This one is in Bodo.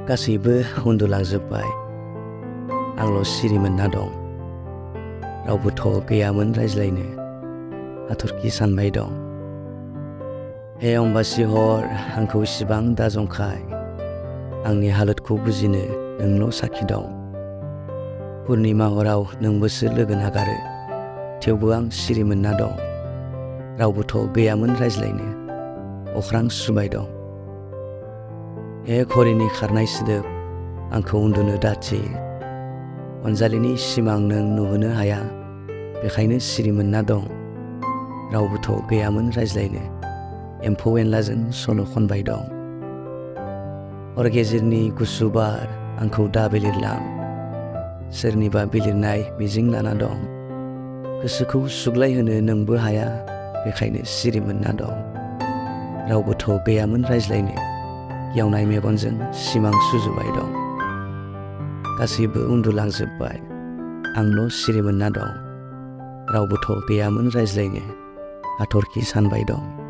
गासैबो उन्दुलांजोब्बाय। आंल' सिरि मोनना दं। रावबोथ' गैयामोन रायज्लायनो। हाथरखि सानबाय दं। हे अम्बासि हर, आंखौ इसिबां दाजंखाय। आंनि हालोदखौ बुजिनो नोंल' साखि दं। पुर्निमा हराव नोंबोसो लोगो नागारो। थेवबो आं सिरि मोनना दं। रावबोथ' गैयामोन रायज्लायनो। अख्रां सुबाय दं। हे घड़ीनि खारनाय सोदोब, आंखौ उन्दुनो दाथियो। अनजालिनि सिमां नों नुहोनो हाया, बेखायनो सिरि मोनना दं। रावबोथ' गैयामोन रायज्लायनो। एम्फौ एनलाजों सल' खनबाय दं। हर गेजेरनि गुसु बार, आंखौ दा बिलिरलां। सोरनिबा बिलिरनाय मिजिं लाना दं। गोसोखौ सुग्लायहोनो नोंबो हाया, बेखायनो सिरि मोनना दं। रावबोथ' गैयामोन रायज्लायनो। गेवनाय मेगनजों सिमां सुजुबाय दं। गासैबो उन्दुलांजोब्बाय। आंल' सिरि मोनना दं। रावबोथ' गैयामोन रायज्लायनो। हाथरखि सानबाय दं।